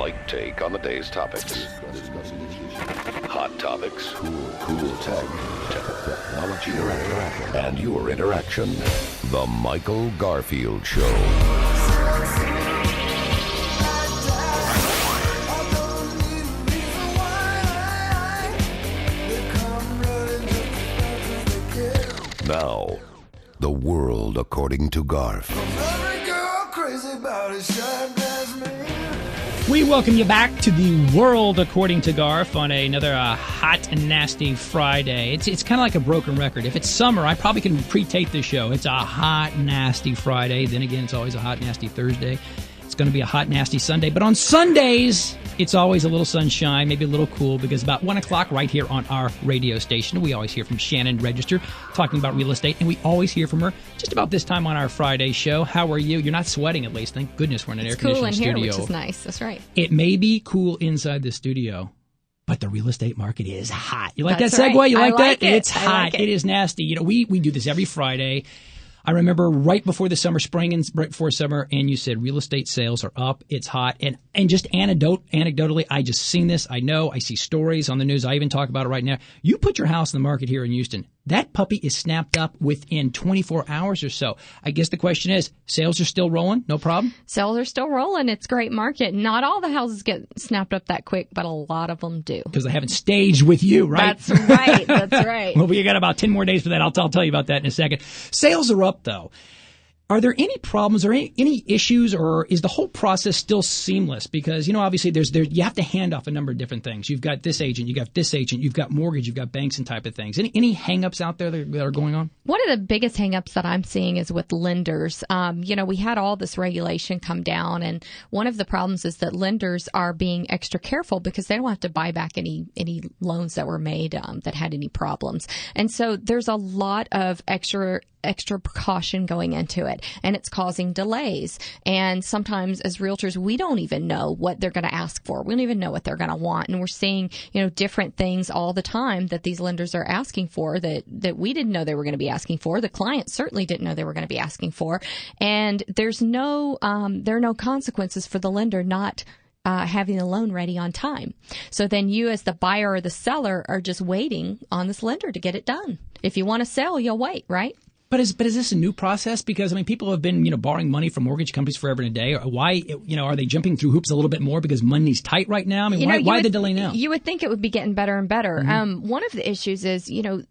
light take on the day's topics. Hot topics. Cool tech. Technology. And your interaction. The Michael Garfield Show. Now, the world according to Garf. We welcome you back to the world according to Garf on another hot and nasty Friday. It's kind of like a broken record. If it's summer, I probably can pre-tape this show. It's a hot, nasty Friday. Then again, it's always a hot, nasty Thursday. It's going to be a hot, nasty Sunday. But on Sundays, it's always a little sunshine, maybe a little cool, because about 1 o'clock right here on our radio station, we always hear from Shannon Register talking about real estate, and we always hear from her just about this time on our Friday show. How are you? You're not sweating, at least. Thank goodness we're in an air-conditioned studio. It's cool in here, which is nice. That's right. It may be cool inside the studio, but the real esite market is hot. You like That's that segue? right. You like that? It. It's hot. It is nasty. You know, we do this every Friday. I remember right before the summer, spring and right before summer, and you said real estate sales are up. It's hot. And just anecdotally, I just seen this. I know. I see stories on the news. I even talk about it right now. You put your house in the market here in Houston. That puppy is snapped up within 24 hours or so. I guess the question is, sales are still rolling? No problem? Sales are still rolling. It's a great market. Not all the houses get snapped up that quick, but a lot of them do. Because they haven't staged with you, right? That's right. That's right. Well, we got about 10 more days for that. I'll tell you about that in a second. Sales are up, though. Are there any problems or any issues, or is the whole process still seamless? Because, you know, obviously you have to hand off a number of different things. You've got this agent, you've got mortgage, you've got banks and type of things. Any hang-ups out there that are going on? One of the biggest hang-ups that I'm seeing is with lenders. You know, we had all this regulation come down, and one of the problems is that lenders are being extra careful because they don't have to buy back any loans that were made that had any problems. And so there's a lot of extra precaution going into it, and it's causing delays. And sometimes as realtors, we don't even know what they're going to ask for. We don't even know what they're going to want. And we're seeing, you know, different things all the time that these lenders are asking for that we didn't know they were going to be asking for. The client certainly didn't know they were going to be asking for. And there are no consequences for the lender not having the loan ready on time. So then you as the buyer or the seller are just waiting on this lender to get it done. If you want to sell, you'll wait, right? But is this a new process? Because, I mean, people have been, you know, borrowing money from mortgage companies forever and a day. Why, you know, are they jumping through hoops a little bit more because money's tight right now? I mean, why the delay now? You would think it would be getting better and better. Mm-hmm. One of the issues is, you know,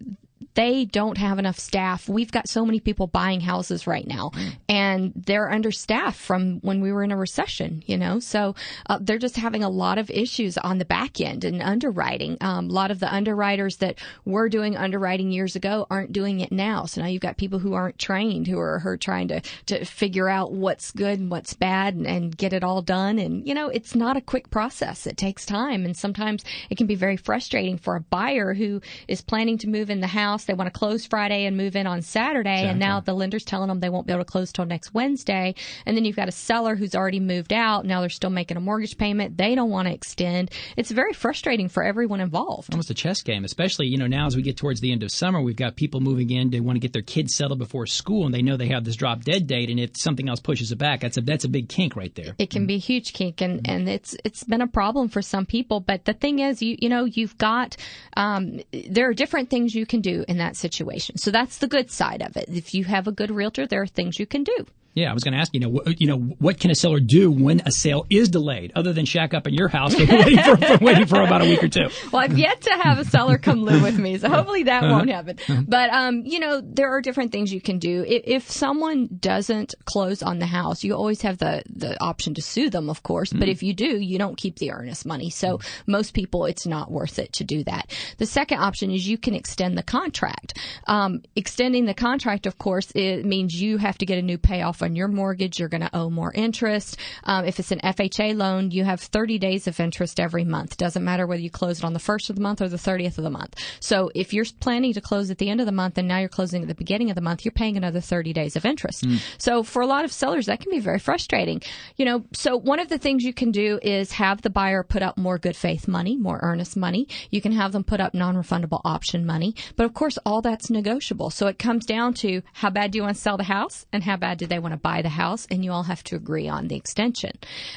they don't have enough staff. We've got so many people buying houses right now, and they're understaffed from when we were in a recession, you know. So they're just having a lot of issues on the back end and underwriting. A lot of the underwriters that were doing underwriting years ago aren't doing it now. So now you've got people who aren't trained, who are trying to figure out what's good and what's bad and get it all done. And, you know, it's not a quick process. It takes time. And sometimes it can be very frustrating for a buyer who is planning to move in the house. They want to close Friday and move in on Saturday. And now the lender's telling them they won't be able to close till next Wednesday. And then you've got a seller who's already moved out. Now they're still making a mortgage payment. They don't want to extend. It's very frustrating for everyone involved. Almost a chess game, especially, you know, now as we get towards the end of summer, we've got people moving in. They want to get their kids settled before school, and they know they have this drop dead date. And if something else pushes it back, that's a big kink right there. It can be a huge kink, and it's been a problem for some people. But the thing is, you know, you've got there are different things you can do in that situation. So that's the good side of it. If you have a good realtor, there are things you can do. Yeah, I was going to ask, what can a seller do when a sale is delayed, other than shack up in your house waiting for about a week or two? Well, I've yet to have a seller come live with me, so hopefully that won't happen. But, there are different things you can do. If someone doesn't close on the house, you always have the option to sue them, of course. But if you do, you don't keep the earnest money. So most people, it's not worth it to do that. The second option is you can extend the contract. Extending the contract, of course, it means you have to get a new payoff on your mortgage. You're going to owe more interest. If it's an FHA loan, you have 30 days of interest every month. Doesn't matter whether you close it on the 1st of the month or the 30th of the month. So if you're planning to close at the end of the month and now you're closing at the beginning of the month, you're paying another 30 days of interest. So for a lot of sellers, that can be very frustrating. You know, so one of the things you can do is have the buyer put up more good faith money, more earnest money. You can have them put up non-refundable option money. But of course, all that's negotiable. So it comes down to how bad do you want to sell the house and how bad do they want to to buy the house, and you all have to agree on the extension.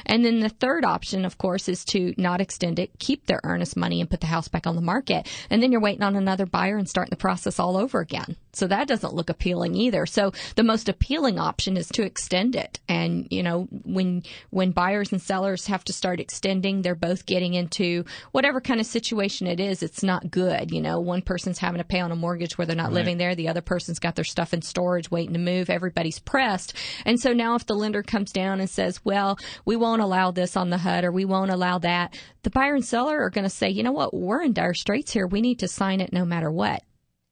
And then the third option, of course, is to not extend it, keep their earnest money, and put the house back on the market. And then you're waiting on another buyer and starting the process all over again. So that doesn't look appealing either. So the most appealing option is to extend it. And, you know, when buyers and sellers have to start extending, they're both getting into whatever kind of situation it is. It's not good. You know, one person's having to pay on a mortgage where they're not living there. The other person's got their stuff in storage waiting to move. Everybody's pressed. And so now if the lender comes down and says, well, we won't allow this on the HUD or we won't allow that, the buyer and seller are going to say, you know what, we're in dire straits here. We need to sign it no matter what.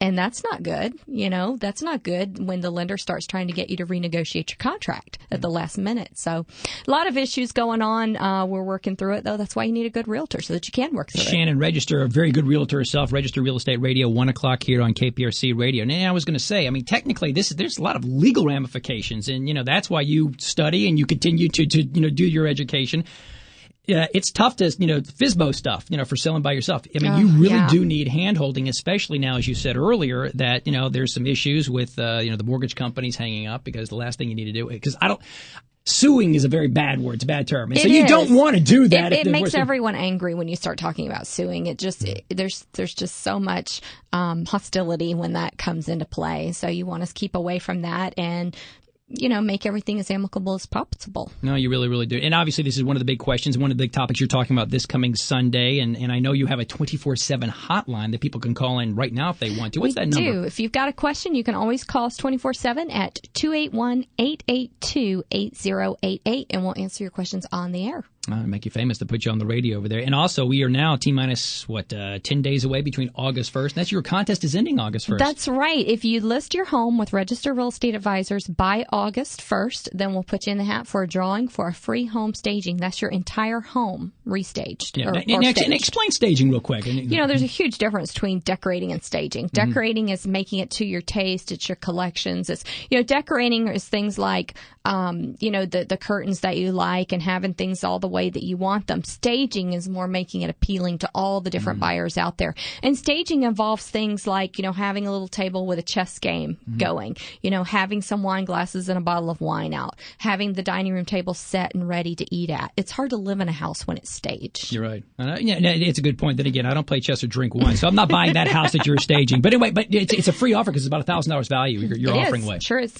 And that's not good. You know, that's not good when the lender starts trying to get you to renegotiate your contract at the last minute. So a lot of issues going on. We're working through it, though. That's why you need a good realtor so that you can work through it. Shannon Register, a very good realtor herself, Register Real Estate Radio, 1 o'clock here on KPRC Radio. And I was going to say, I mean, technically, there's a lot of legal ramifications. And, you know, that's why you study and you continue to do your education. Yeah, it's tough to, FSBO stuff, for selling by yourself. I mean, you really do need hand-holding, especially now, as you said earlier, that, there's some issues with, the mortgage companies hanging up because the last thing you need to do, because suing is a very bad word. It's a bad term. And so you don't want to do that. It makes everyone angry when you start talking about suing. It just, there's just so much hostility when that comes into play. So you want to keep away from that and make everything as amicable as possible. No, you really, really do. And obviously, this is one of the big questions, one of the big topics you're talking about this coming Sunday. And I know you have a 24/7 hotline that people can call in right now if they want to. What's that number? We do. If you've got a question, you can always call us 24/7 at 281-882-8088, and we'll answer your questions on the air. Make you famous to put you on the radio over there. And also, we are now T-minus, 10 days away between August 1st. That's your contest is ending August 1st. That's right. If you list your home with Register Real Estate Advisors by August 1st, then we'll put you in the hat for a drawing for a free home staging. That's your entire home restaged. Yeah. And explain staging real quick. There's a huge difference between decorating and staging. Decorating is making it to your taste. It's your collections. It's, decorating is things like, the curtains that you like and having things all the way that you want them. Staging is more making it appealing to all the different buyers out there. And staging involves things like, having a little table with a chess game going, having some wine glasses and a bottle of wine out, having the dining room table set and ready to eat at. It's hard to live in a house when it's staged. You're right. It's a good point. Then again, I don't play chess or drink wine, so I'm not buying that house that you're staging. But anyway, it's a free offer because it's about $1,000 value you're offering away. Sure is.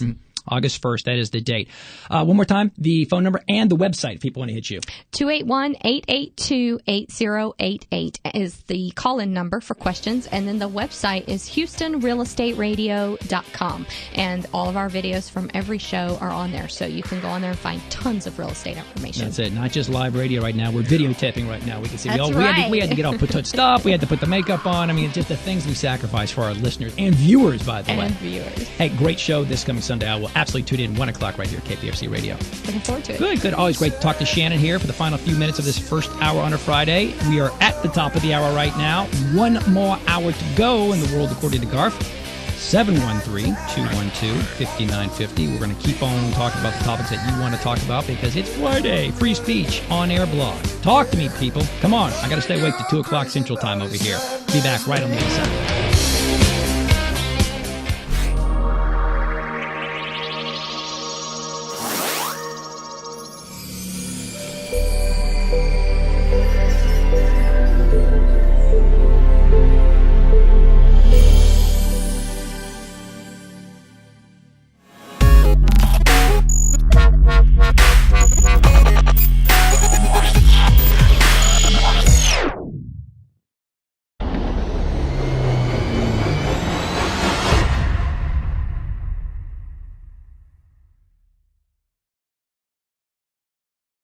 August 1st, that is the date. One more time, the phone number and the website if people want to hit you. 281-882-8088 is the call-in number for questions. And then the website is HoustonRealEstateRadio.com. And all of our videos from every show are on there. So you can go on there and find tons of real estate information. That's it. Not just live radio right now. We're videotaping right now. We can see right. we had to get all put stuff. We had to put the makeup on. I mean, just the things we sacrifice for our listeners and viewers, by the way. And viewers. Hey, great show this coming Sunday. I will absolutely tune in 1 o'clock right here at KPRC Radio. Looking forward to it. Good. Always great to talk to Shannon here for the final few minutes of this first hour on a Friday. We are at the top of the hour right now. One more hour to go in the world according to Garf. 713-212-5950. We're going to keep on talking about the topics that you want to talk about because it's Friday. Free speech on air blog. Talk to me, people. Come on. I got to stay awake to 2 o'clock Central Time over here. Be back right on the other side.